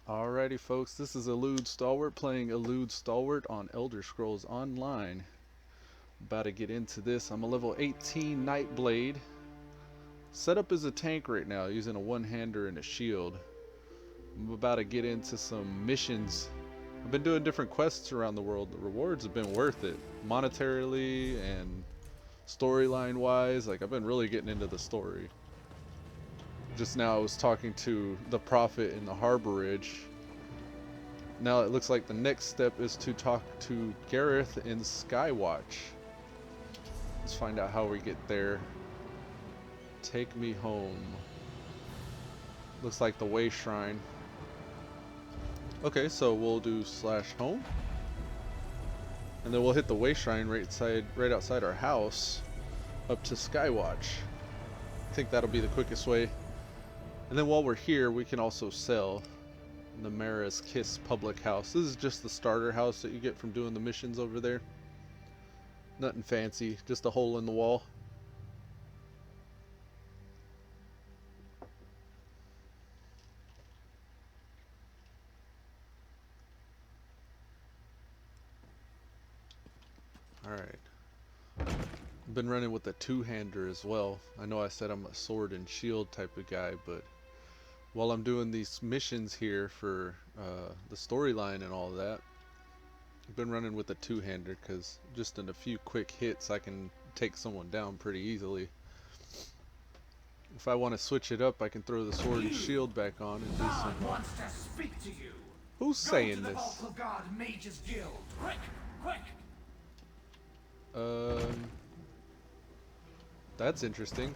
Alrighty folks, this is Elude Stalwart playing Elude Stalwart on Elder Scrolls Online. About to get into this. I'm a level 18 Nightblade. Set up as a tank right now using a one-hander and a shield. I'm about to get into some missions. I've been doing different quests around the world. The rewards have been worth it. Monetarily and storyline wise. Like, I've been really getting into the story. Just now I was talking to the prophet in the harborage. Now it looks like the next step is to talk to Gareth in Skywatch. Let's find out how we get there. Take me home. Looks like the way shrine. Okay, so we'll do /home. And then we'll hit the way shrine right outside our house up to Skywatch. I think that'll be the quickest way. And then while we're here, we can also sell the Mara's Kiss public house. This is just the starter house that you get from doing the missions over there. Nothing fancy, just a hole in the wall. Alright. I've been running with a two-hander as well. I know I said I'm a sword and shield type of guy, but while I'm doing these missions here for the storyline and all that, I've been running with a two-hander because just in a few quick hits I can take someone down pretty easily. If I want to switch it up, I can throw the sword and shield back on and do Tharn some... wants to speak to you. Who's saying Go to the this? Vault of God Mages Guild. Quick, quick. That's interesting.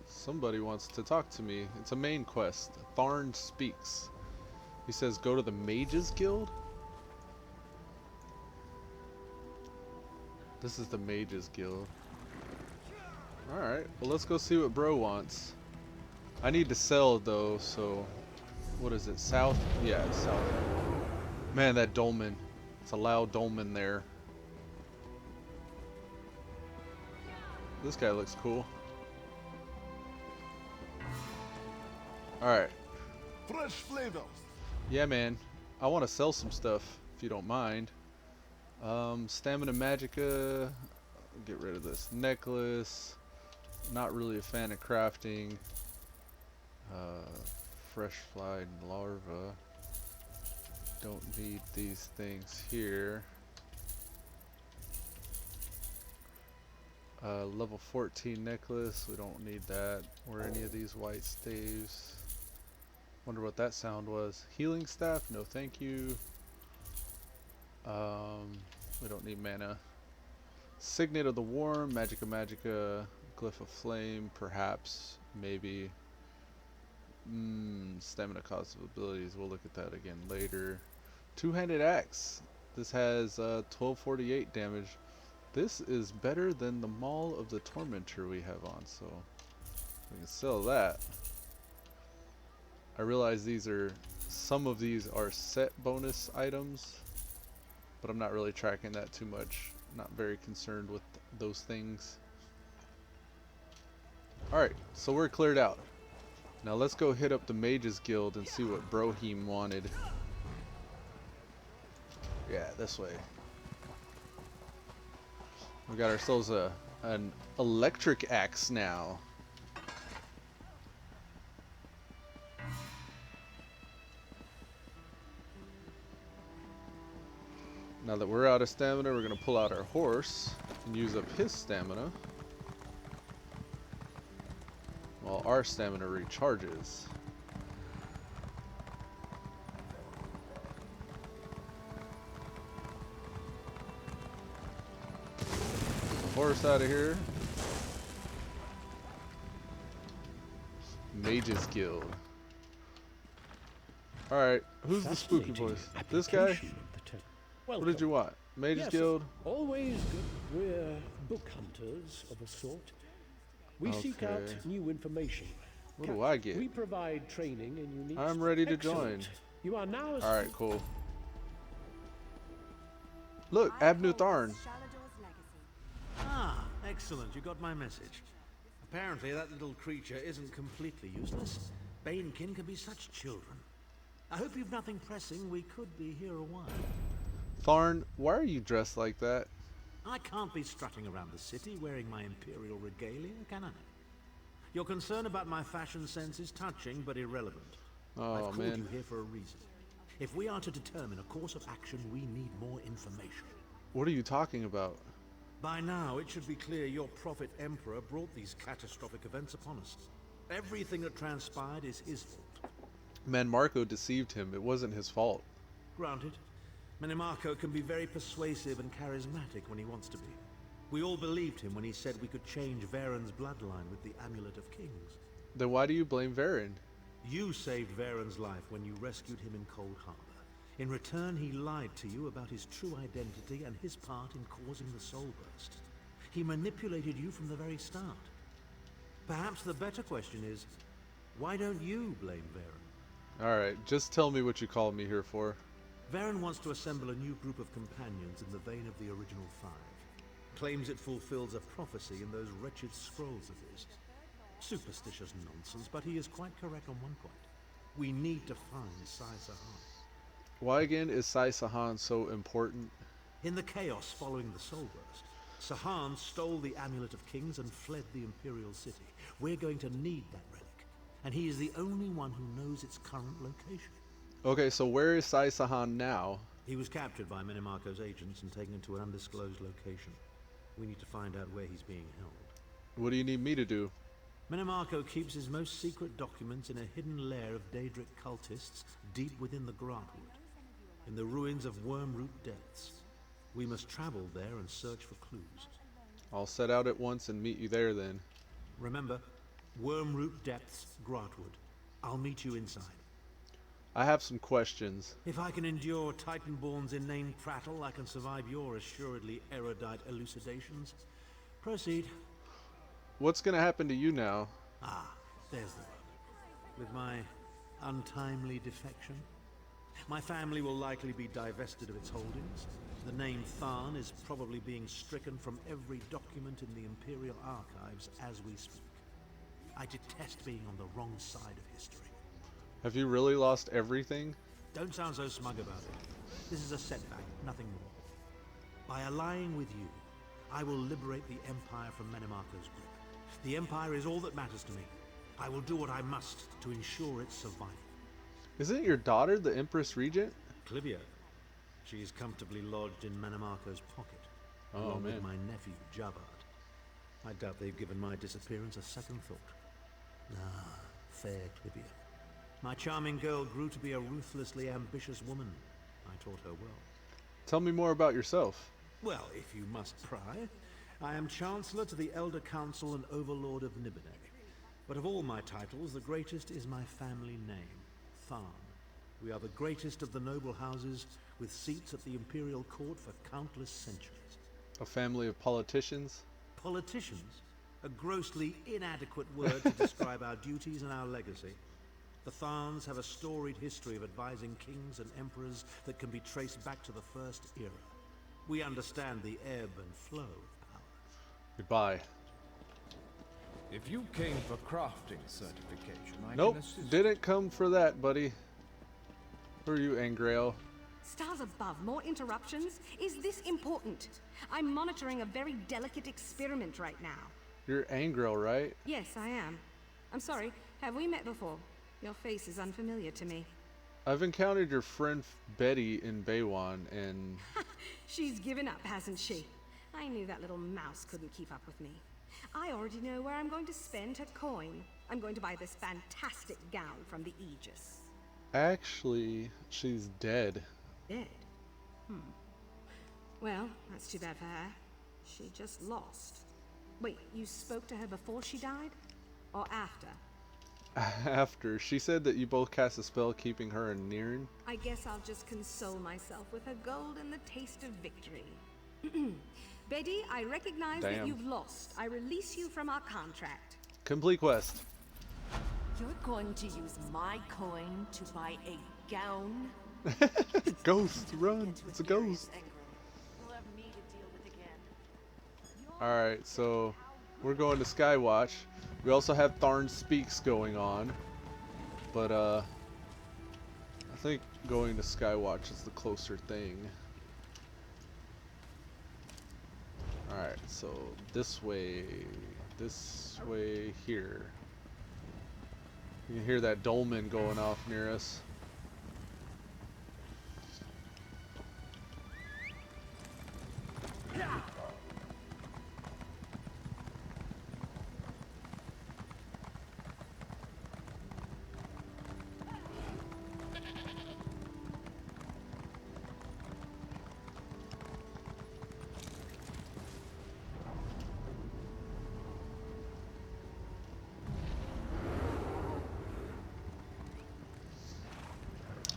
Somebody wants to talk to me. It's a main quest. Tharn speaks. He says go to the Mages Guild? This is the Mages Guild. Alright, well let's go see what bro wants. I need to sell though, so... What is it, south? Yeah, it's south. Man, that dolmen. It's a loud dolmen there. This guy looks cool. Alright. Fresh flavors. Yeah, man. I want to sell some stuff, if you don't mind. Stamina Magica. Get rid of this necklace. Not really a fan of crafting. Fresh flied larva. Don't need these things here. Level 14 necklace, we don't need that, or any of these white staves. Wonder what that sound was. Healing staff, no thank you. We don't need mana. Signet of the Worm, Magica, Glyph of Flame, perhaps, maybe. Stamina cost of abilities, we'll look at that again later. Two-handed axe, this has 1248 damage. This is better than the Maul of the Tormentor we have on, so we can sell that. I realize some of these are set bonus items, but I'm not really tracking that too much. Not very concerned with those things. Alright, so we're cleared out. Now let's go hit up the Mages Guild and see what Brohim wanted. Yeah, this way. We got ourselves an electric axe now. Now that we're out of stamina, we're going to pull out our horse and use up his stamina while our stamina recharges. Horse out of here. Mages Guild. Alright, who's the spooky voice? This guy? What did you want? Mages Guild? Always good. We're book hunters of a sort. We seek out new information. What do I get? We provide training in unique... I'm ready to Excellent. join. You are now... Alright, cool. Look, Abnu Tharn. Ah, excellent. You got my message. Apparently that little creature isn't completely useless. Banekin can be such children. I hope you've nothing pressing. We could be here a while. Tharn, why are you dressed like that? I can't be strutting around the city wearing my imperial regalia, can I? Your concern about my fashion sense is touching but irrelevant. Oh, I've called man. you here for a reason. If we are to determine a course of action, we need more information. What are you talking about? By now, it should be clear your prophet emperor brought these catastrophic events upon us. Everything that transpired is his fault. Man, Marco deceived him. It wasn't his fault. Granted, Minimarco can be very persuasive and charismatic when he wants to be. We all believed him when he said we could change Varen's bloodline with the Amulet of Kings. Then why do you blame Varen? You saved Varen's life when you rescued him in Cold Harbor. In return, he lied to you about his true identity and his part in causing the Soul Burst. He manipulated you from the very start. Perhaps the better question is, why don't you blame Varen? Alright, just tell me what you called me here for. Varen wants to assemble a new group of companions in the vein of the original five. Claims it fulfills a prophecy in those wretched scrolls of his. Superstitious nonsense, but he is quite correct on one point. We need to find Sai Sahan. Why again is Sai Sahan so important? In the chaos following the Soul Burst, Sahan stole the Amulet of Kings and fled the Imperial City. We're going to need that relic, and he is the only one who knows its current location. Okay, so where is Sai Sahan now? He was captured by Minimarco's agents and taken to an undisclosed location. We need to find out where he's being held. What do you need me to do? Minimarco keeps his most secret documents in a hidden lair of Daedric cultists deep within the Grotwood, in the ruins of Wormroot Depths. We must travel there and search for clues. I'll set out at once and meet you there then. Remember, Wormroot Depths, Grotwood. I'll meet you inside. I have some questions. If I can endure Titanborn's inane prattle, I can survive your assuredly erudite elucidations. Proceed. What's gonna happen to you now? Ah, there's the word. With my untimely defection, my family will likely be divested of its holdings. The name Tharn is probably being stricken from every document in the Imperial archives as we speak. I detest being on the wrong side of history. Have you really lost everything? Don't sound so smug about it. This is a setback, nothing more. By allying with you, I will liberate the Empire from Minimarco's grip. The Empire is all that matters to me. I will do what I must to ensure its survival. Isn't your daughter the Empress Regent? Clivia. She is comfortably lodged in Minimarco's pocket, along with my nephew, Jabard. I doubt they've given my disappearance a second thought. Ah, fair Clivia. My charming girl grew to be a ruthlessly ambitious woman. I taught her well. Tell me more about yourself. Well, if you must pry, I am Chancellor to the Elder Council and Overlord of Nibelheim. But of all my titles, the greatest is my family name, Tharn. We are the greatest of the noble houses, with seats at the Imperial Court for countless centuries. A family of politicians? Politicians? A grossly inadequate word to describe our duties and our legacy. The Tharns have a storied history of advising kings and emperors that can be traced back to the First Era. We understand the ebb and flow of power. Goodbye. If you came for crafting certification, I Nope, can assist. didn't come for that, buddy. Who are you, Angrail? Stars above, more interruptions? Is this important? I'm monitoring a very delicate experiment right now. You're Angrail, right? Yes, I am. I'm sorry, have we met before? Your face is unfamiliar to me. I've encountered your friend Betty in Baywan, and... She's given up, hasn't she? I knew that little mouse couldn't keep up with me. I already know where I'm going to spend her coin. I'm going to buy this fantastic gown from the Aegis. Actually, she's dead. Dead? Well, that's too bad for her. She just lost. Wait, you spoke to her before she died? Or after? After. She said that you both cast a spell keeping her in Nirn. I guess I'll just console myself with her gold and the taste of victory. Betty, I recognize that Damn. you've lost. I release you from our contract. Complete quest. You're going to use my coin to buy a gown? Ghost, run. It's a ghost. You'll have me to deal with again. Alright, so we're going to Skywatch. We also have Tharn Speaks going on. But, I I think going to Skywatch is the closer thing. Alright, so this way here. You can hear that dolmen going off near us.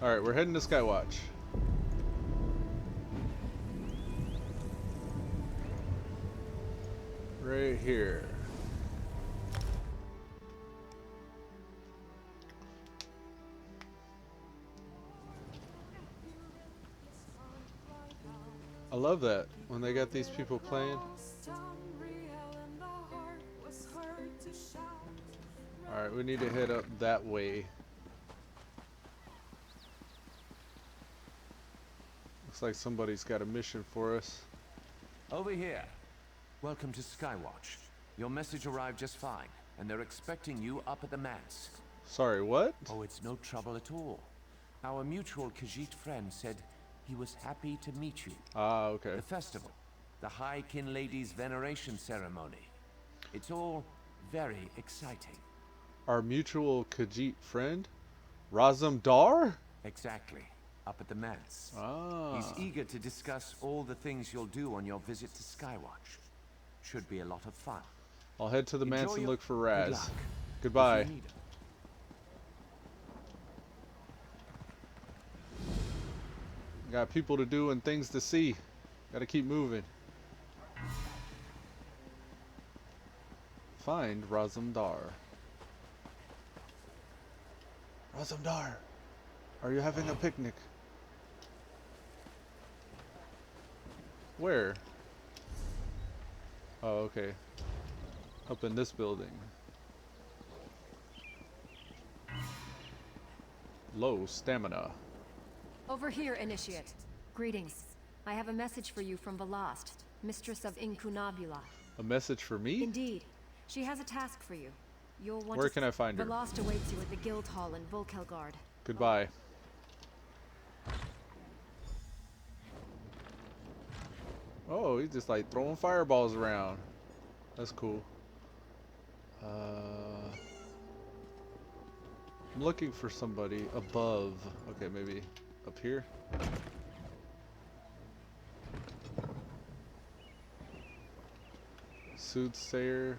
Alright, we're heading to Skywatch. Right here. I love that when they got these people playing. Alright, we need to head up that way. Looks like somebody's got a mission for us. Over here. Welcome to Skywatch. Your message arrived just fine, and they're expecting you up at the manse. Sorry, what? Oh, it's no trouble at all. Our mutual Khajiit friend said he was happy to meet you. Ah, okay. The festival, the High Kin Lady's veneration ceremony. It's all very exciting. Our mutual Khajiit friend? Razum Dar? Exactly. Up at the manse. Ah. He's eager to discuss all the things you'll do on your visit to Skywatch. Should be a lot of fun. I'll head to the Enjoy manse and your- look for Good Raz. luck. Goodbye. If you need 'em. Got people to do and things to see. Gotta keep moving. Find Razum Dar. Razum Dar, are you having a picnic? Where? Oh, okay. Up in this building. Low stamina. Over here, Initiate. Greetings. I have a message for you from Velast, Mistress of Incunabula. A message for me? Indeed. She has a task for you. You'll want Where to can I find her? Velast awaits you at the Guild Hall in Volkelgard. Goodbye. Oh, he's just like throwing fireballs around. That's cool. I'm looking for somebody above. Okay, maybe up here. Soothsayer.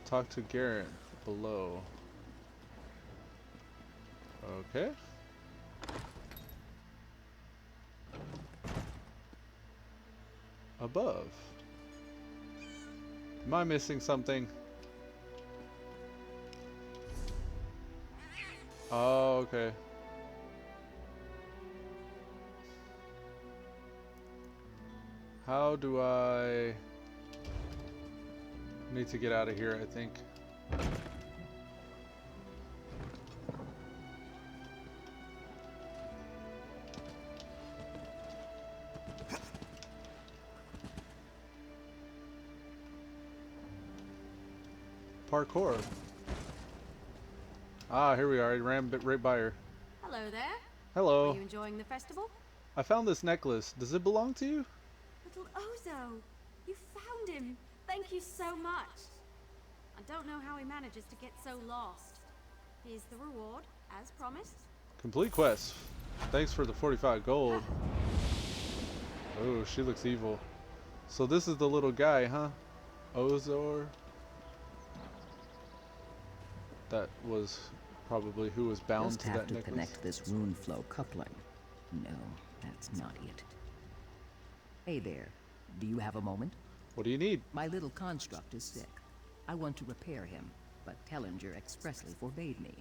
Talk to Garrett below. Okay. Above. Am I missing something? Oh, okay. How do I need to get out of here, I think. Parkour. Ah, here we are. I ran right by her. Hello there. Hello. Are you enjoying the festival? I found this necklace. Does it belong to you? Little Ozo, you found him. Thank you so much. I don't know how he manages to get so lost. Here's the reward, as promised. Complete quest. Thanks for the 45 gold. Oh, she looks evil. So this is the little guy, huh? Ozor. That was probably who was bound Just to have that to necklace. connect this rune flow coupling. No, that's not it. Hey there. Do you have a moment? What do you need? My little construct is sick. I want to repair him, but Tellinger expressly forbade me.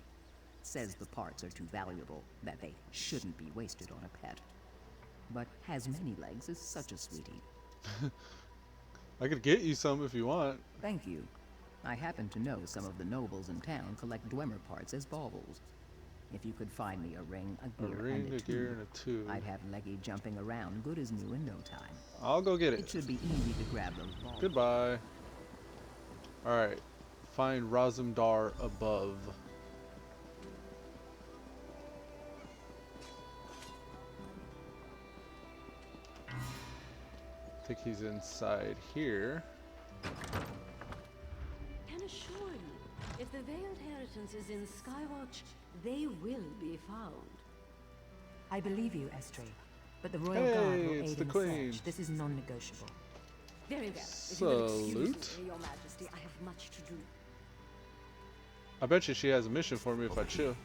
Says the parts are too valuable, that they shouldn't be wasted on a pet. But has many legs is such a sweetie. I could get you some if you want. Thank you. I happen to know some of the nobles in town collect Dwemer parts as baubles. If you could find me a ring, a gear, and a tube, I'd have Leggy jumping around good as new in no time. I'll go get it. It should be easy to grab those baubles. Goodbye. Alright. Find Razumdar above. I think he's inside here. Can assure you, if the Veiled Inheritance is in Skywatch, they will be found. I believe you, Estri, but the Royal Guard will aid in the Queen. search. This is non-negotiable. Very well. If you will excuse Salute. me, Your Majesty, I have much to do. I bet you she has a mission for me if I chill.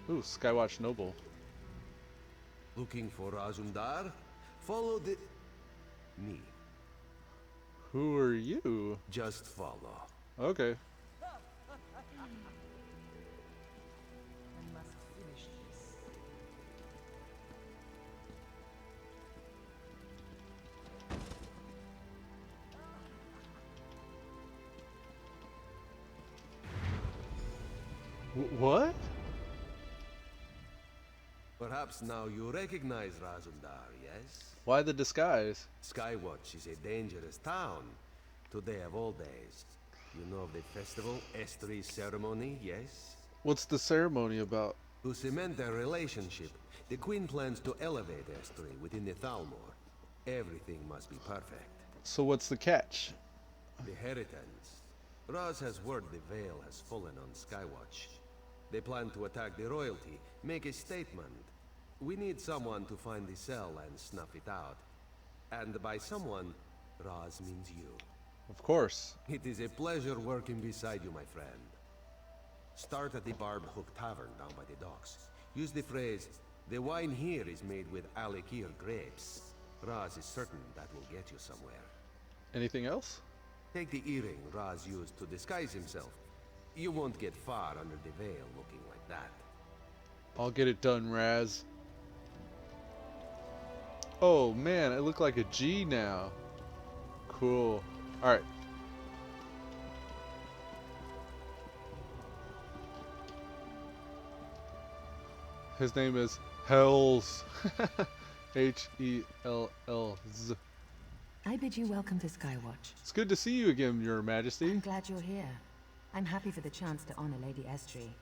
Ooh, Skywatch Noble. Looking for Razumdar? Follow the... me. Who are you? Just follow. Okay. What? Perhaps now you recognize Razumdar, yes? Why the disguise? Skywatch is a dangerous town. Today of all days. You know of the festival, Estri's ceremony, yes? What's the ceremony about? To cement their relationship, the Queen plans to elevate Estri within the Thalmor. Everything must be perfect. So what's the catch? The Inheritance. Raz has word the Veil has fallen on Skywatch. They plan to attack the royalty, make a statement. We need someone to find the cell and snuff it out. And by someone, Raz means you. Of course. It is a pleasure working beside you, my friend. Start at the Barbed Hook Tavern down by the docks. Use the phrase, "The wine here is made with Alekir grapes." Raz is certain that will get you somewhere. Anything else? Take the earring Raz used to disguise himself. You won't get far under the veil looking like that. I'll get it done, Raz. Oh man, I look like a G now. Cool. Alright. His name is Hells. H-E-L-L-Z. I bid you welcome to Skywatch. It's good to see you again, Your Majesty. I'm glad you're here. I'm happy for the chance to honor Lady Estri.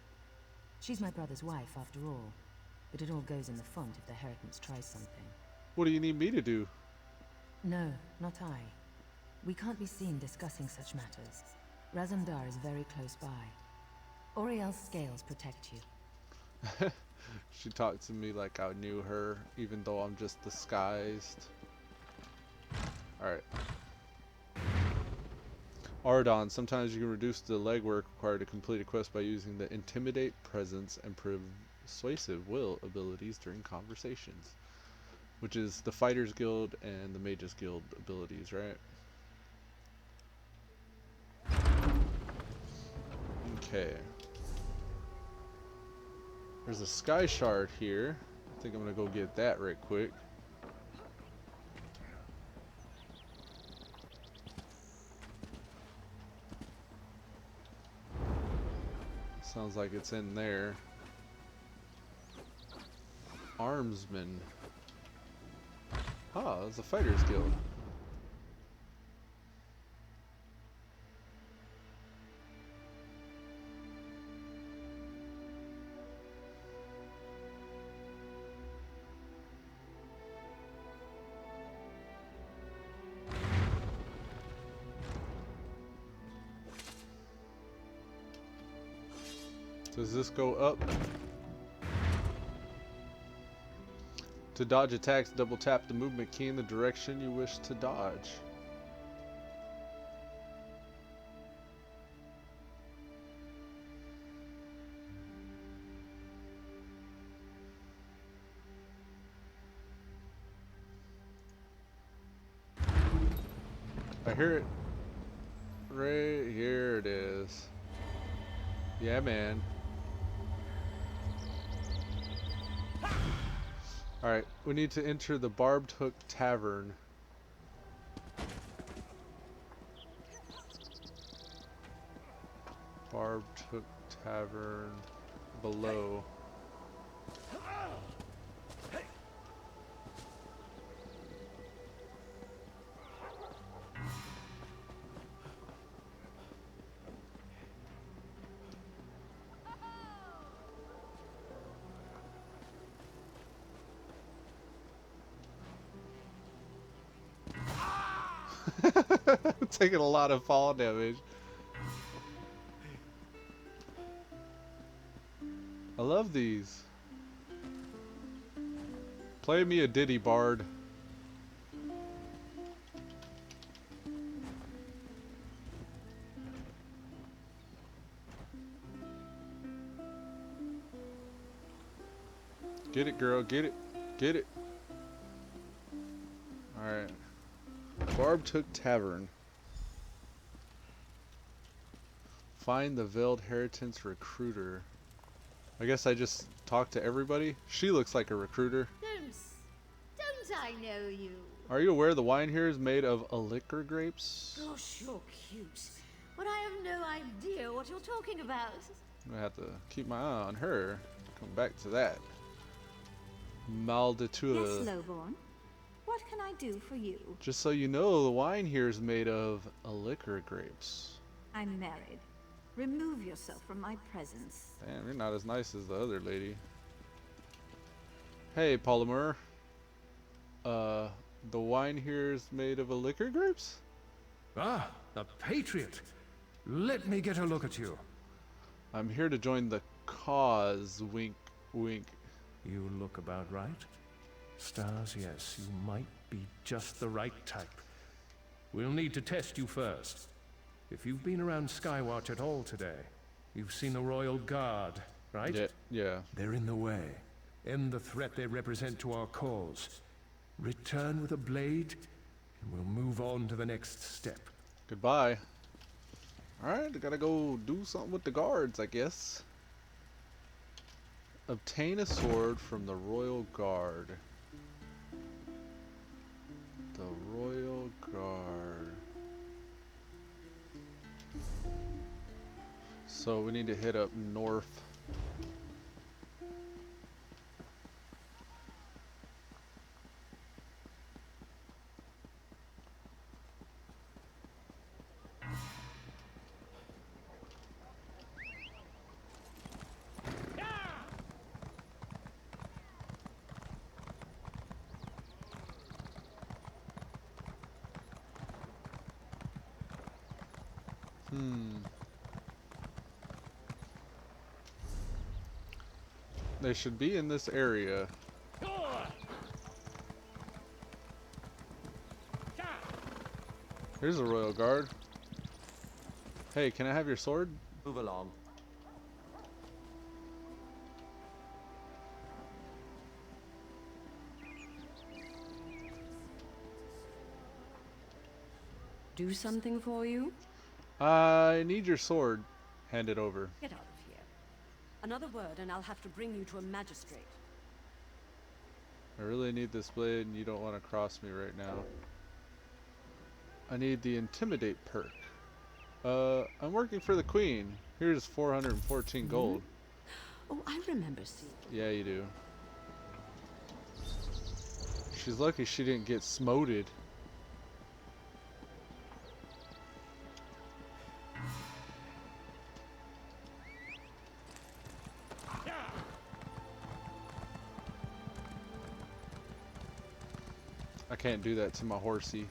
She's my brother's wife, after all. But it all goes in the font if the Inheritance tries something. What do you need me to do? No, not I. We can't be seen discussing such matters. Razumdar is very close by. Oriel's scales protect you. She talked to me like I knew her, even though I'm just disguised. Alright. Ardon, sometimes you can reduce the legwork required to complete a quest by using the Intimidate, Presence, and Persuasive Will abilities during conversations. Which is the Fighters Guild and the Mages Guild abilities, right? Okay. There's a Sky Shard here. I think I'm gonna go get that right quick. Sounds like it's in there. Armsman. Ah, it's a Fighters Guild. Does this go up? To dodge attacks, double tap the movement key in the direction you wish to dodge. I hear it. Right here it is. Yeah, man. Alright, we need to enter the Barbed Hook Tavern. Barb took tavern below. Taking a lot of fall damage. I love these. Play me a ditty, Bard. Get it, girl. Get it. Get it. Alright. Barb took tavern. Find the veiled heritance recruiter. I guess I just talked to everybody. She looks like a recruiter. Don't I know you? Are you aware the wine here is made of liquor grapes? Gosh, you're cute. But I have no idea what you're talking about. I'm gonna have to keep my eye on her. Come back to that. Malditua. Yes, Lowborn. What can I do for you? Just so you know, the wine here is made of liquor grapes. I'm married. Remove yourself from my presence. Damn, you're not as nice as the other lady. Hey, Polymer. The wine here is made of liquor grapes? Ah, a patriot. Let me get a look at you. I'm here to join the cause, wink, wink. You look about right. Stars, yes, you might be just the right type. We'll need to test you first. If you've been around Skywatch at all today, you've seen the Royal Guard, right? Yeah. They're in the way. End the threat they represent to our cause. Return with a blade, and we'll move on to the next step. Goodbye. Alright, I gotta go do something with the guards, I guess. Obtain a sword from the Royal Guard. The Royal Guard. So we need to hit up north. They should be in this area. Here's a Royal Guard. Hey, can I have your sword? Move along. Do something for you? I need your sword. Hand it over. Get out of here. Another word and I'll have to bring you to a magistrate. I really need this blade and you don't want to cross me right now. I need the Intimidate perk. I'm working for the Queen. Here's 414 gold. Oh, I remember seeing. Yeah, you do. She's lucky she didn't get smoted. I can't do that to my horsey.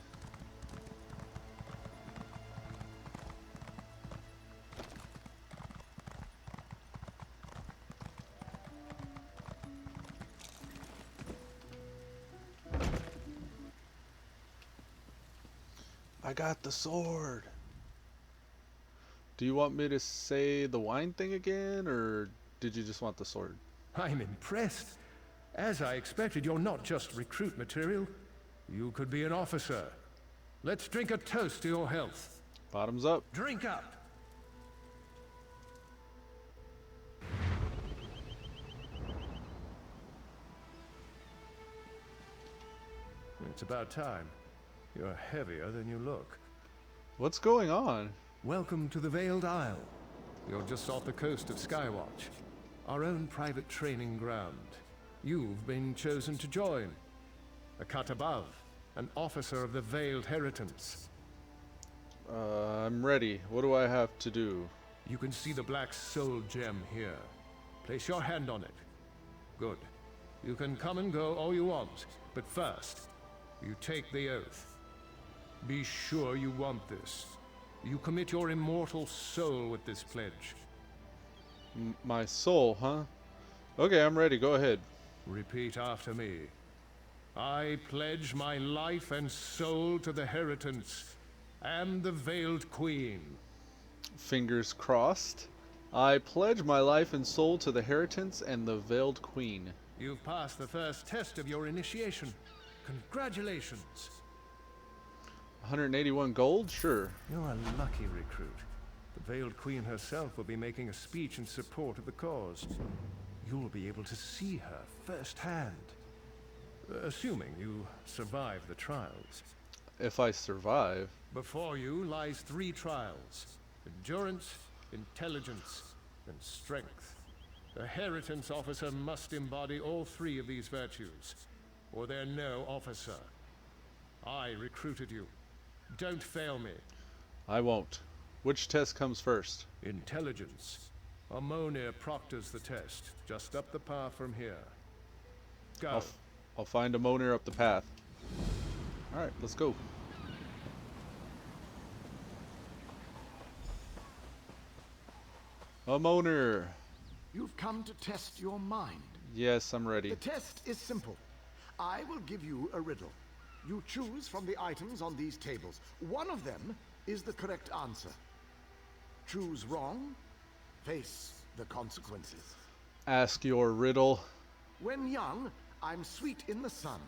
I got the sword. Do you want me to say the wine thing again, or did you just want the sword? I'm impressed. As I expected, you're not just recruit material. You could be an officer. Let's drink a toast to your health. Bottoms up. Drink up! It's about time. You're heavier than you look. What's going on? Welcome to the Veiled Isle. You're just off the coast of Skywatch, our own private training ground. You've been chosen to join. A cut above, an officer of the Veiled Heritance. I'm ready. What do I have to do? You can see the black soul gem here. Place your hand on it. Good. You can come and go all you want, but first, you take the oath. Be sure you want this. You commit your immortal soul with this pledge. My soul, huh? Okay, I'm ready. Go ahead. Repeat after me. I pledge my life and soul to the Heritance and the Veiled Queen. Fingers crossed. I pledge my life and soul to the Heritance and the Veiled Queen. You've passed the first test of your initiation. Congratulations. 181 gold? Sure. You're a lucky recruit. The Veiled Queen herself will be making a speech in support of the cause. You'll be able to see her firsthand. Assuming you survive the trials. If I survive. Before you lies 3 trials. Endurance, intelligence, and strength. The Heritance officer must embody all 3 of these virtues, or they're no officer. I recruited you. Don't fail me. I won't. Which test comes first? Intelligence. Ammonia proctors the test, just up the path from here. Go. I'll find a Moner up the path. Alright, let's go. A Moner. You've come to test your mind. Yes, I'm ready. The test is simple. I will give you a riddle. You choose from the items on these tables. One of them is the correct answer. Choose wrong, face the consequences. Ask your riddle. When young, I'm sweet in the sun.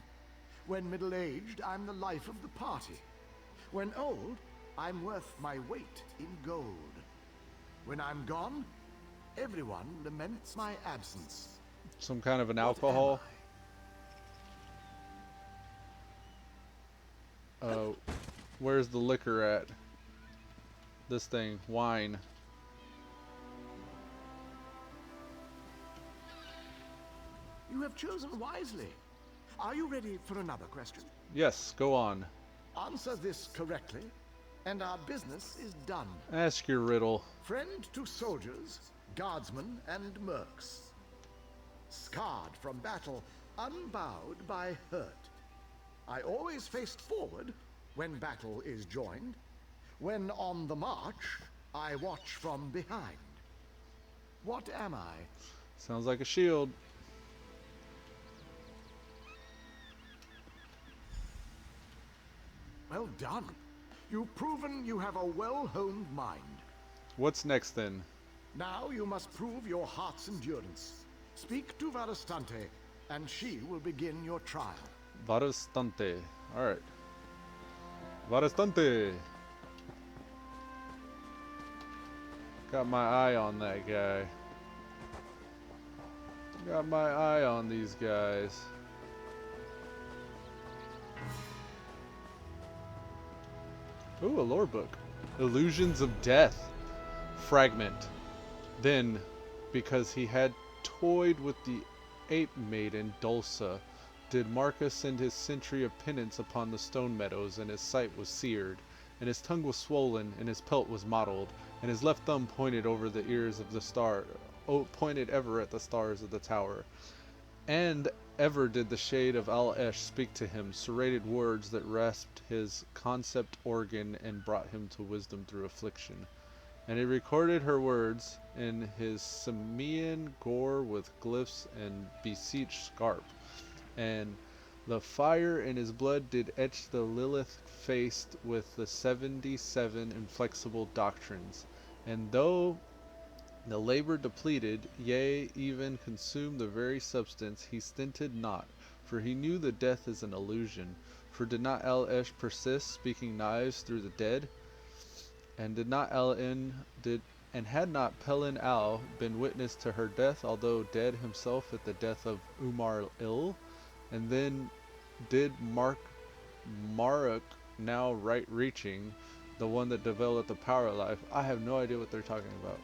When middle-aged, I'm the life of the party. When old, I'm worth my weight in gold. When I'm gone, everyone laments my absence. Some kind of an alcohol? Where's the liquor at? This thing, wine. You have chosen wisely. Are you ready for another question? Yes, go on. Answer this correctly, and our business is done. Ask your riddle. Friend to soldiers, guardsmen, and mercs. Scarred from battle, unbowed by hurt. I always faced forward when battle is joined. When on the march, I watch from behind. What am I? Sounds like a shield. Well done. You've proven you have a well-honed mind. What's next then? Now you must prove your heart's endurance. Speak to Varastante, and she will begin your trial. Varastante. Alright. Varastante! Got my eye on that guy. Got my eye on these guys. Ooh, a lore book. Illusions of Death. Fragment. Then, because he had toyed with the ape maiden Dulca, did Marcus send his sentry of penance upon the stone meadows, and his sight was seared, and his tongue was swollen, and his pelt was mottled, and his left thumb pointed over the ears of the star, pointed ever at the stars of the tower. And ever did the shade of Al-Esh speak to him, serrated words that rasped his concept organ and brought him to wisdom through affliction. And he recorded her words in his Simian gore with glyphs and beseeched scarp. And the fire in his blood did etch the Lilith faced with the 77 inflexible doctrines. And though the labor depleted, yea, even consumed the very substance, he stinted not, for he knew that death is an illusion. For did not El-Esh persist, speaking knives through the dead? And did not had not Pelin Al been witness to her death, although dead himself at the death of Umar Il? And then did Maruk, now right-reaching, the one that developed the power life? I have no idea what they're talking about.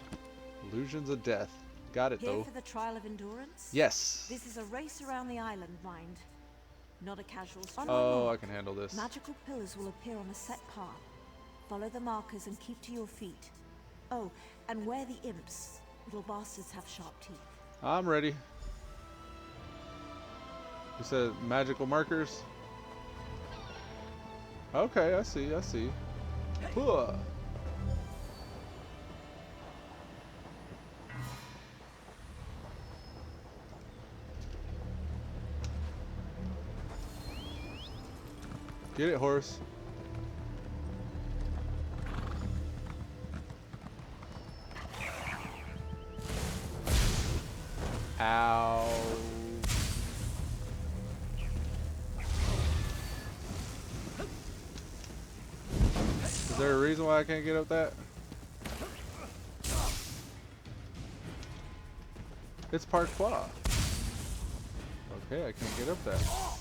Illusions of death. Got it Here though. for the trial of endurance? Yes. This is a race around the island, mind. Not a casual sprint. Oh, I can handle this. Magical pillars will appear on a set path. Follow the markers and keep to your feet. Oh, and where the imps. Little bastards have sharp teeth. I'm ready. You said magical markers? Okay, I see, I see. Hooah. Get it, horse. Ow. Is there a reason why I can't get up that? It's parkour. Okay, I can't get up that.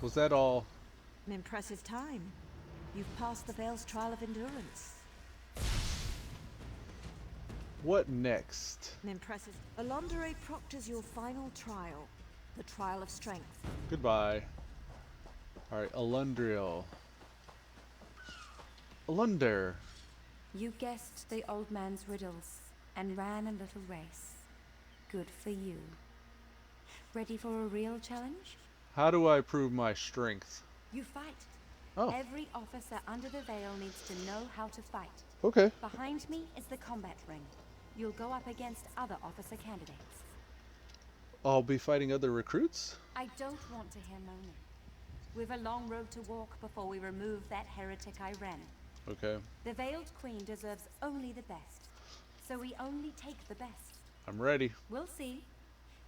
Was that all? An impressive time. You've passed the Veil's trial of endurance. What next? An impressive... Alondere proctors your final trial. The trial of strength. Goodbye. Alright, Alundriel. Alunder. You guessed the old man's riddles and ran a little race. Good for you. Ready for a real challenge? How do I prove my strength? You fight. Oh. Every officer under the Veil needs to know how to fight. Okay. Behind me is the combat ring. You'll go up against other officer candidates. I'll be fighting other recruits? I don't want to hear moaning. We've a long road to walk before we remove that heretic Iren. Okay. The Veiled Queen deserves only the best. So we only take the best. I'm ready. We'll see.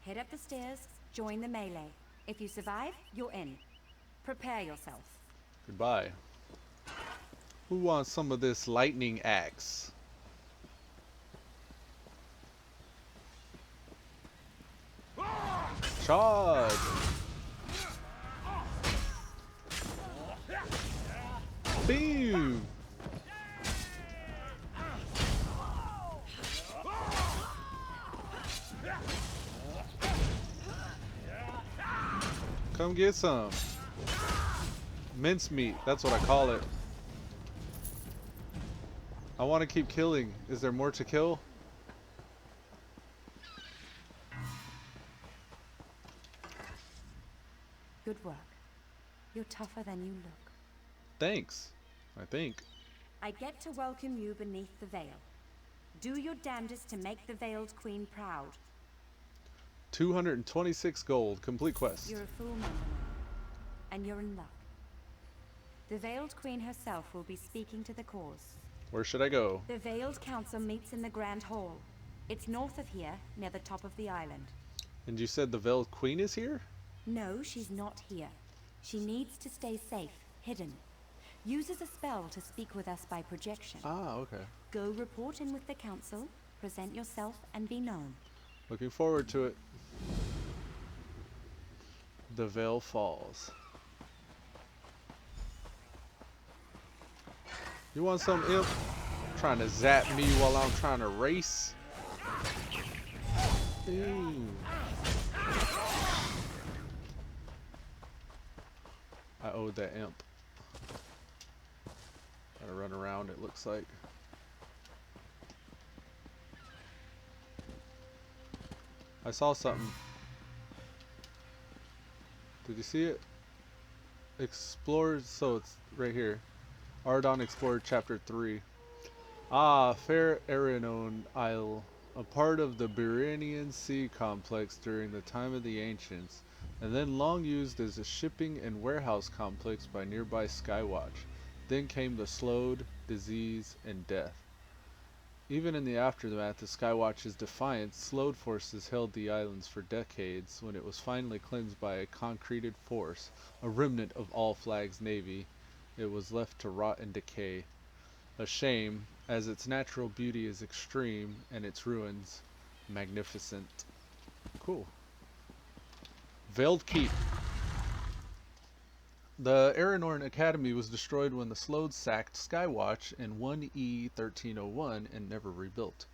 Head up the stairs, join the melee. If you survive, you're in. Prepare yourself. Goodbye. Who wants some of this lightning axe? Charge! Boom! Come get some. Mincemeat, that's what I call it. I want to keep killing. Is there more to kill? Good work. You're tougher than you look. Thanks, I think. I get to welcome you beneath the veil. Do your damnedest to make the Veiled Queen proud. 226 gold, complete quest. You're a fool, Mendelein, and you're in luck. The Veiled Queen herself will be speaking to the cause. Where should I go? The Veiled Council meets in the Grand Hall. It's north of here, near the top of the island. And you said the Veiled Queen is here? No, she's not here. She needs to stay safe, hidden. Uses a spell to speak with us by projection. Ah, okay. Go report in with the council, present yourself, and be known. Looking forward to it. The Veil falls. You want some imp? Trying to zap me while I'm trying to race? Ooh. I owed that imp. Gotta run around, it looks like. I saw something. Did you see it? Explore, so it's right here. Ardon Explored Chapter 3. Ah, fair Aranon Isle, a part of the Biranian Sea complex during the time of the ancients, and then long used as a shipping and warehouse complex by nearby Skywatch. Then came the Slowed, disease, and death. Even in the aftermath of Skywatch's defiance, Slowed forces held the islands for decades. When it was finally cleansed by a concreted force, a remnant of All Flag's navy, it was left to rot and decay. A shame, as its natural beauty is extreme and its ruins magnificent. Cool. Veiled Keep. The Aranorn Academy was destroyed when the Slowed sacked Skywatch in 1E1301 and never rebuilt,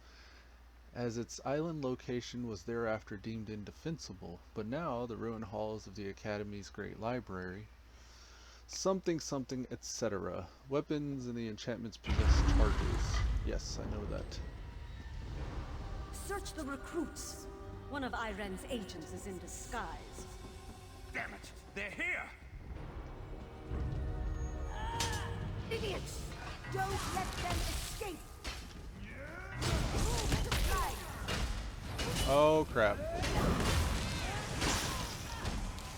as its island location was thereafter deemed indefensible. But now the ruined halls of the Academy's great library, something something etc. Weapons and the enchantments possess charges. Yes, I know that. Search the recruits. One of Iren's agents is in disguise. Damn it! They're here! Idiots! Don't let them escape! Oh crap.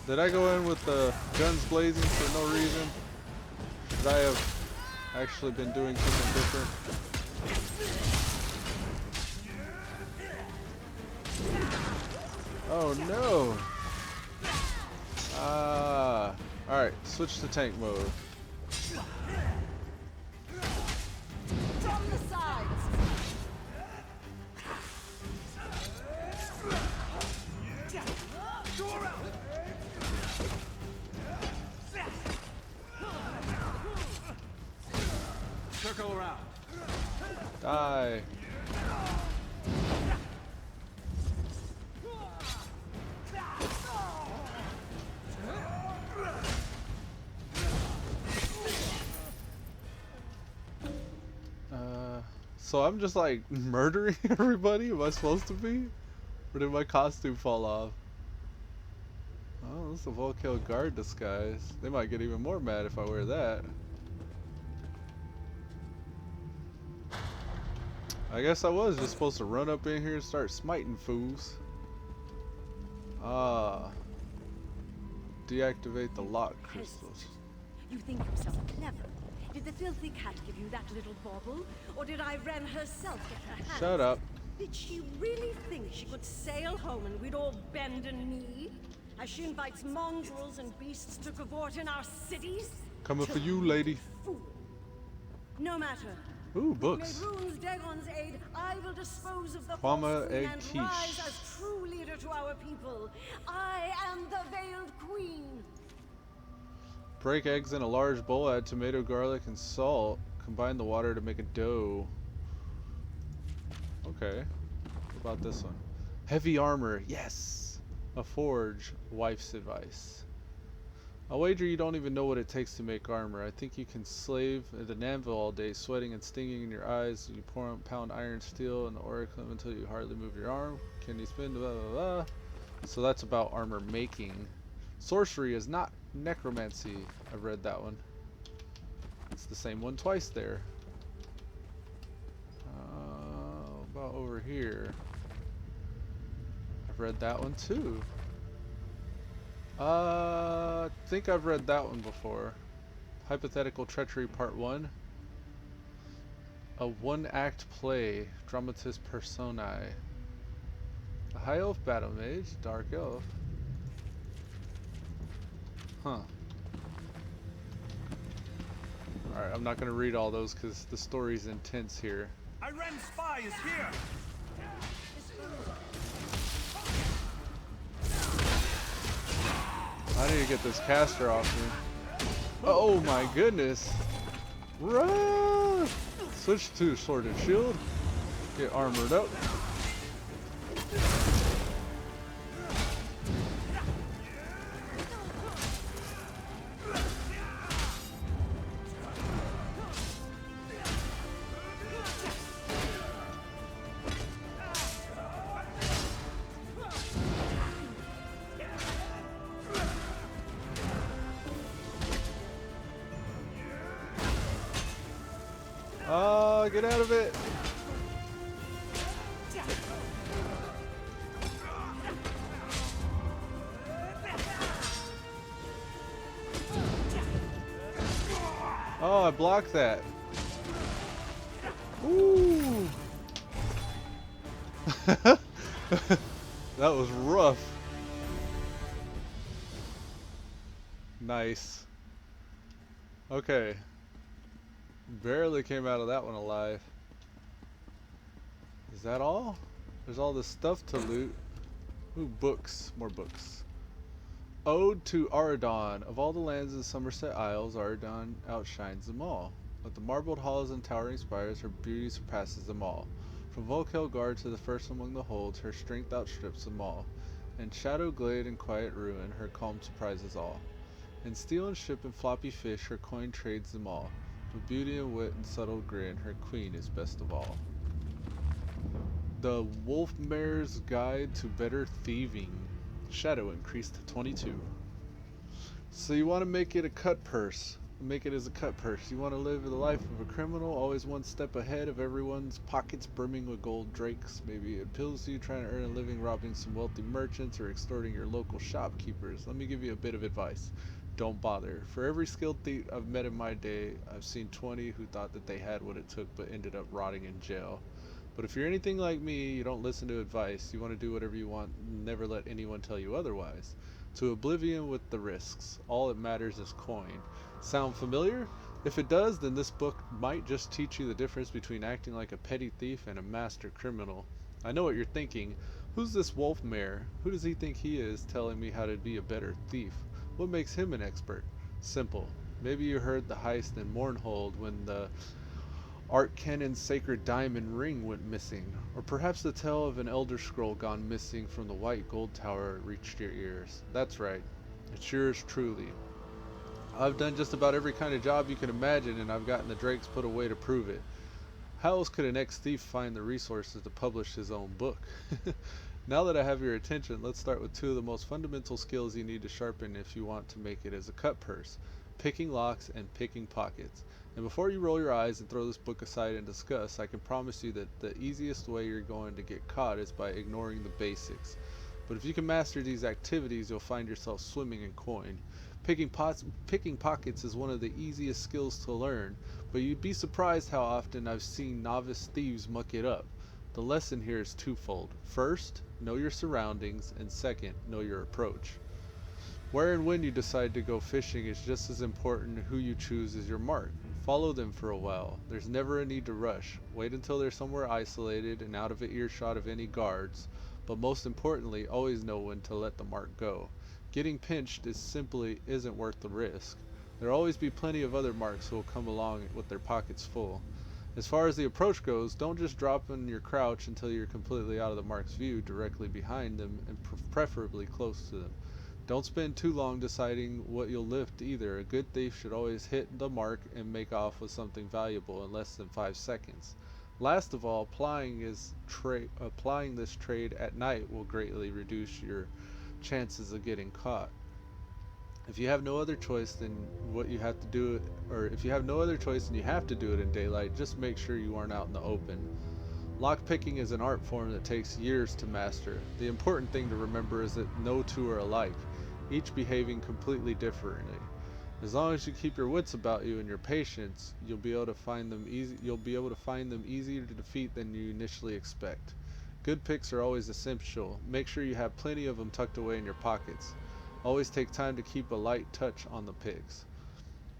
Did I go in with the guns blazing for no reason? Because I have actually been doing something different. Oh no! Alright, switch to tank mode. From the sides! Circle around. Die. So I'm just like murdering everybody? Am I supposed to be? Or did my costume fall off? Oh, this is a Volkel guard disguise. They might get even more mad if I wear that. I guess I was just supposed to run up in here and start smiting fools. Deactivate the lock crystals. You think yourself clever. Did the filthy cat give you that little bauble? Or did Iren herself get her hands? Shut up. Did she really think she could sail home and we'd all bend and knee? As she invites mongrels and beasts to cavort in our cities? Coming for you, lady. Fool. No matter. Ooh, books. May Rune's Dagon's aid, I will dispose of the Kwama false queen egg and quiche. rise as true leader to our people. I am the Veiled Queen. Break eggs in a large bowl, add tomato, garlic, and salt. Combine the water to make a dough. Okay. What about this one? Heavy armor. Yes! A forge. Wife's advice. I'll wager you don't even know what it takes to make armor. I think you can slave at the anvil all day, sweating and stinging in your eyes. You pound iron steel in the oriclum until you hardly move your arm. Can you spin? Blah, blah, blah. So that's about armor making. Sorcery is not necromancy. I've read that one. It's the same one twice there. About over here. I've read that one too. I think I've read that one before. Hypothetical Treachery Part 1. A one-act play. Dramatis Personae. A High Elf Battle Mage. Dark Elf. Huh. Alright, I'm not going to read all those because the story's intense here. Iren's spy is here! I need to get this caster off me. Oh my goodness! Run! Switch to Sword and Shield. Get armored up. Oh, get out of it! Oh, I blocked that. Ooh. That was rough. Nice. Okay. Barely came out of that one alive. Is that all? There's all this stuff to loot. Ooh, books. More books. Ode to Aradon. Of all the lands in Somerset Isles, Aradon outshines them all. With the marbled halls and towering spires, her beauty surpasses them all. From Volkel Guard to the first among the holds, her strength outstrips them all. In shadow glade and quiet ruin, her calm surprises all. In steel and ship and floppy fish, her coin trades them all. With beauty and wit and subtle grin, her queen is best of all. The Wolfmare's Guide to Better Thieving. Shadow increased to 22. So you want to make it a cut purse. Make it as a cut purse. You want to live the life of a criminal, always one step ahead of everyone's, pockets brimming with gold drakes. Maybe it appeals to you trying to earn a living robbing some wealthy merchants or extorting your local shopkeepers. Let me give you a bit of advice. Don't bother. For every skilled thief I've met in my day, I've seen 20 who thought that they had what it took but ended up rotting in jail. But if you're anything like me, you don't listen to advice. You want to do whatever you want, never let anyone tell you otherwise. To oblivion with the risks. All that matters is coin. Sound familiar? If it does, then this book might just teach you the difference between acting like a petty thief and a master criminal. I know what you're thinking. Who's this Wolfmare? Who does he think he is, telling me how to be a better thief? What makes him an expert? Simple. Maybe you heard the heist in Mournhold when the Art Cannon's sacred diamond ring went missing, or perhaps the tale of an elder scroll gone missing from the white gold tower reached your ears. That's right. It's yours truly. I've done just about every kind of job you can imagine, and I've gotten the drakes put away to prove it. How else could an ex-thief find the resources to publish his own book? Now that I have your attention, let's start with two of the most fundamental skills you need to sharpen if you want to make it as a cut purse. Picking locks and picking pockets. And before you roll your eyes and throw this book aside and discuss, I can promise you that the easiest way you're going to get caught is by ignoring the basics. But if you can master these activities, you'll find yourself swimming in coin. Picking pockets is one of the easiest skills to learn, but you'd be surprised how often I've seen novice thieves muck it up. The lesson here is twofold. First, know your surroundings, and second, know your approach. Where and when you decide to go fishing is just as important. Who you choose as your mark. Follow them for a while. There's never a need to rush. Wait until they're somewhere isolated and out of earshot of any guards. But most importantly, always know when to let the mark go. Getting pinched simply isn't worth the risk. There'll always be plenty of other marks who will come along with their pockets full. As far as the approach goes, don't just drop in your crouch until you're completely out of the mark's view, directly behind them and preferably close to them. Don't spend too long deciding what you'll lift either. A good thief should always hit the mark and make off with something valuable in less than 5 seconds. Last of all, applying this trade at night will greatly reduce your chances of getting caught. If you have no other choice than you have to do it in daylight, just make sure you aren't out in the open. Lockpicking is an art form that takes years to master. The important thing to remember is that no two are alike, each behaving completely differently. As long as you keep your wits about you and your patience, you'll be able to find them easier to defeat than you initially expect. Good picks are always essential. Make sure you have plenty of them tucked away in your pockets. Always take time to keep a light touch on the picks.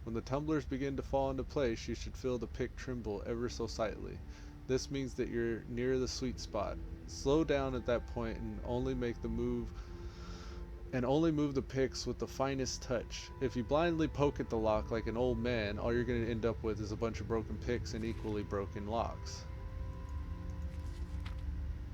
When the tumblers begin to fall into place, you should feel the pick tremble ever so slightly. This means that you're near the sweet spot. Slow down at that point and only move the picks with the finest touch. If you blindly poke at the lock like an old man, all you're going to end up with is a bunch of broken picks and equally broken locks.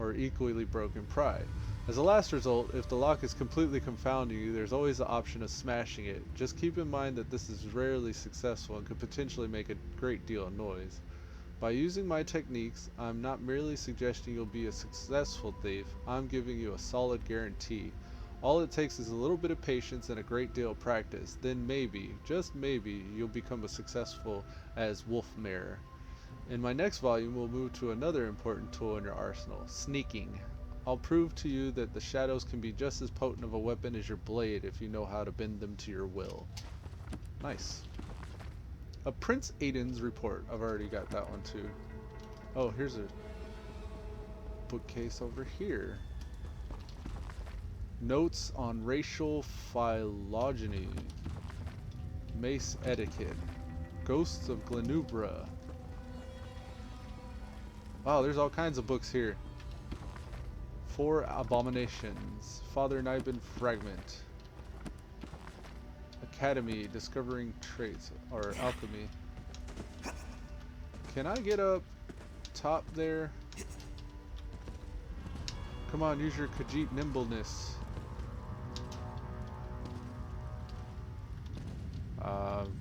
Or equally broken pride. As a last result, if the lock is completely confounding you, there's always the option of smashing it. Just keep in mind that this is rarely successful and could potentially make a great deal of noise. By using my techniques, I'm not merely suggesting you'll be a successful thief, I'm giving you a solid guarantee. All it takes is a little bit of patience and a great deal of practice, then maybe, just maybe, you'll become as successful as Wolfmare. In my next volume, we'll move to another important tool in your arsenal, sneaking. I'll prove to you that the shadows can be just as potent of a weapon as your blade if you know how to bend them to your will. Nice. A Prince Aiden's report. I've already got that one too. Oh, here's a bookcase over here. Notes on racial phylogeny. Mace etiquette. Ghosts of Glenubra. Wow, there's all kinds of books here. 4 Abominations. Father Nibin Fragment. Academy. Discovering Traits. Or Alchemy. Can I get up top there? Come on, use your Khajiit nimbleness.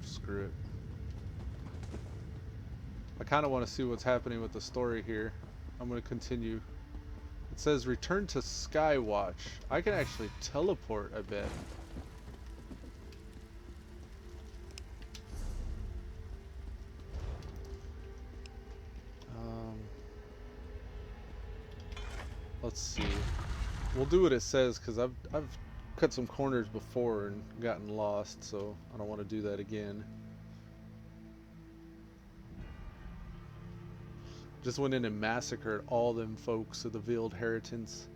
Screw it. I kind of want to see what's happening with the story here. I'm going to continue. It says return to Skywatch. I can actually teleport, I bet. Let's see. We'll do what it says because I've cut some corners before and gotten lost, so I don't want to do that again. Just went in and massacred all them folks of the Veiled Heritance.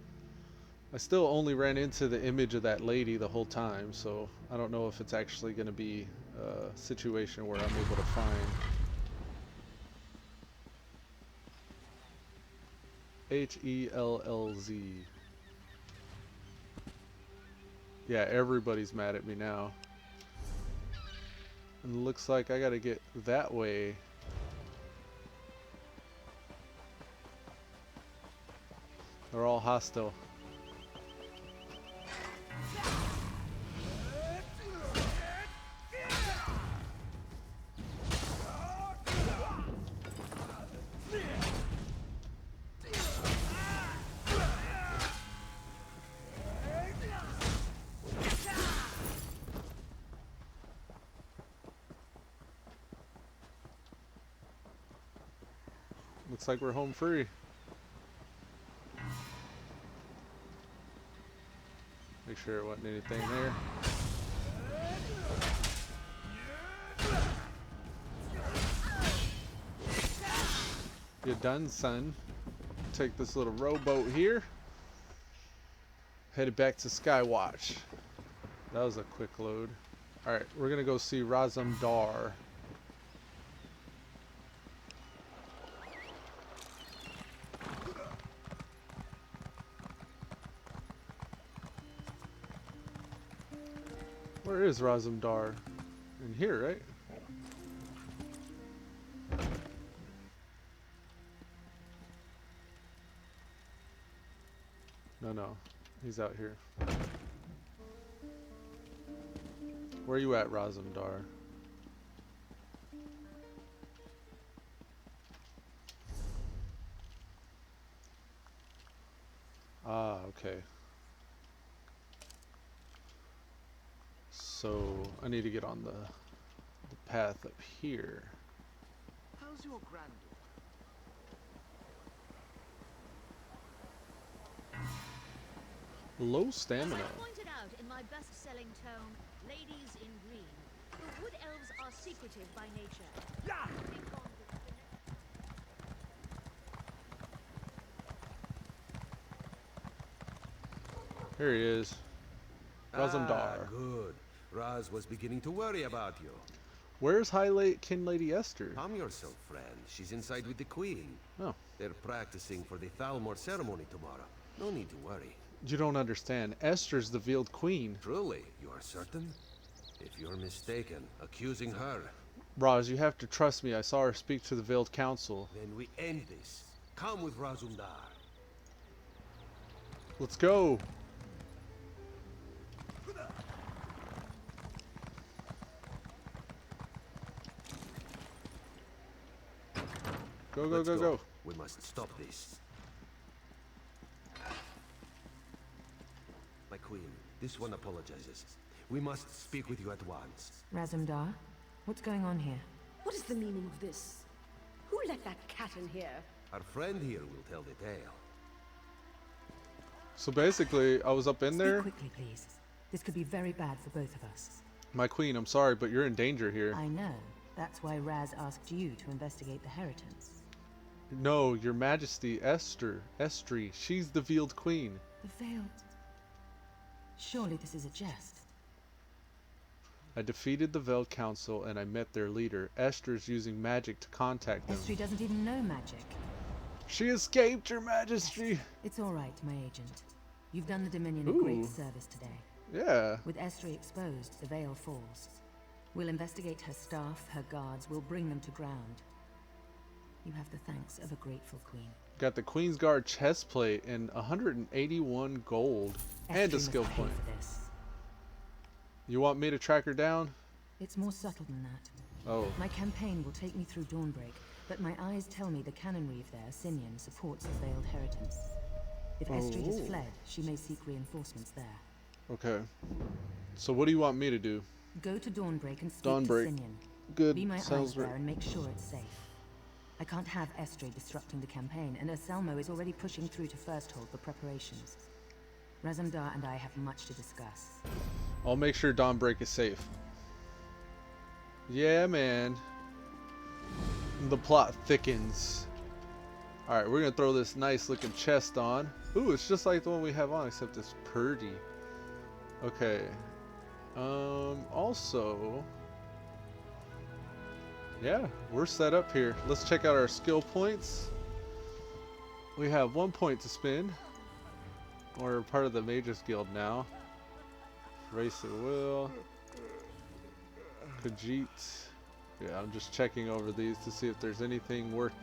I still only ran into the image of that lady the whole time, so I don't know if it's actually going to be a situation where I'm able to find. Hellz. Yeah, everybody's mad at me now. And it looks like I gotta get that way. They're all hostile. Looks like we're home free. Make sure there wasn't anything there. You done, son? Take this little rowboat here. Headed back to Skywatch. That was a quick load. Alright, we're gonna go see Razumdar. Where is Razumdar? In here, right? No. He's out here. Where are you at, Razumdar? Ah, okay. So I need to get on the path up here. How's your granddaughter? Low stamina. As I pointed out in my best-selling tome, Ladies in Green, the Wood Elves are secretive by nature. Yeah! Here he is. Razumdar. Good. Raz was beginning to worry about you. Where's Kin Lady Esther? Calm yourself, friend. She's inside with the Queen. Oh. They're practicing for the Thalmor ceremony tomorrow. No need to worry. You don't understand. Esther's the Veiled Queen. Truly, you are certain? If you're mistaken, accusing her... Raz, you have to trust me. I saw her speak to the Veiled Council. Then we end this. Come with Razumdar. Let's go. Go. We must stop this. My queen, this one apologizes. We must speak with you at once. Razumdar, what's going on here? What is the meaning of this? Who let that cat in here? Our friend here will tell the tale. So basically, I was up in there. Speak quickly, please. This could be very bad for both of us. My queen, I'm sorry, but you're in danger here. I know. That's why Raz asked you to investigate the Heritance. No, your majesty, Estri, she's the veiled queen. The veiled... Surely this is a jest. I defeated the Veiled Council and I met their leader. Esther's using magic to contact them. Estri doesn't even know magic. She escaped, your majesty. Yes, it's all right, my agent. You've done the Dominion a great service today. Yeah. With Estri exposed, the veil falls. We'll investigate her staff, her guards. We'll bring them to ground. You have the thanks of a grateful queen. Got the Queen's Guard chest plate and 181 gold. And a skill point. You want me to track her down? It's more subtle than that. Oh. My campaign will take me through Dawnbreak, but my eyes tell me the cannon reeve there, Sinian, supports the Veiled Heritance. If Estri has fled, she may seek reinforcements there. Okay. So what do you want me to do? Go to Dawnbreak and speak to Sinian. Good. Be my Sounds eyes there and make sure it's safe. I can't have Estri disrupting the campaign, and Urselmo is already pushing through to Firsthold for preparations. Razumdar and I have much to discuss. I'll make sure Dawnbreak is safe. Yeah, man. The plot thickens. Alright, we're gonna throw this nice looking chest on. Ooh, it's just like the one we have on, except it's purdy. Okay. Also... yeah, we're set up here. Let's check out our skill points. We have 1 point to spend. We're part of the Mages Guild now. Race at Will. Khajiit. Yeah, I'm just checking over these to see if there's anything worth.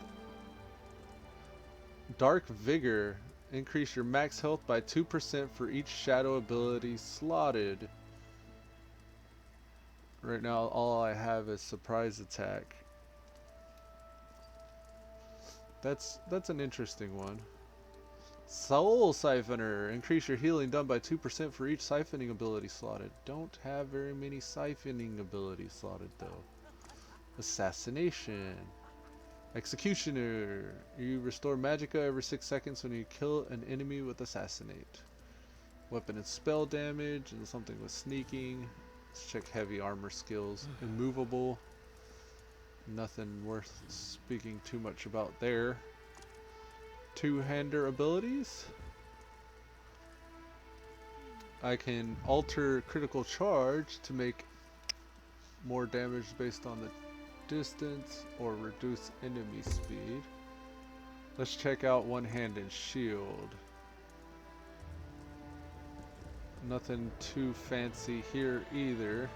Dark Vigor. Increase your max health by 2% for each shadow ability slotted. Right now, all I have is Surprise Attack. That's an interesting one. Soul Siphoner. Increase your healing done by 2% for each siphoning ability slotted. Don't have very many siphoning abilities slotted though. Assassination. Executioner. You restore magicka every 6 seconds when you kill an enemy with Assassinate. Weapon and spell damage and something with sneaking. Let's check heavy armor skills. Immovable. Nothing worth speaking too much about there. Two-hander abilities. I can alter critical charge to make more damage based on the distance or reduce enemy speed. Let's check out one-hand and shield. Nothing too fancy here either.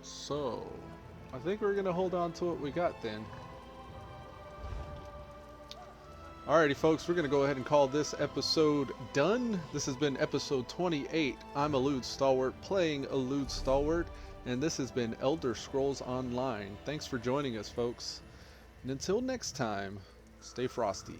So, I think we're gonna hold on to what we got then. Alrighty folks, we're gonna go ahead and call this episode done. This has been episode 28. I'm Elude Stalwart playing Elude Stalwart, and this has been Elder Scrolls Online. Thanks for joining us, folks. And until next time, stay frosty.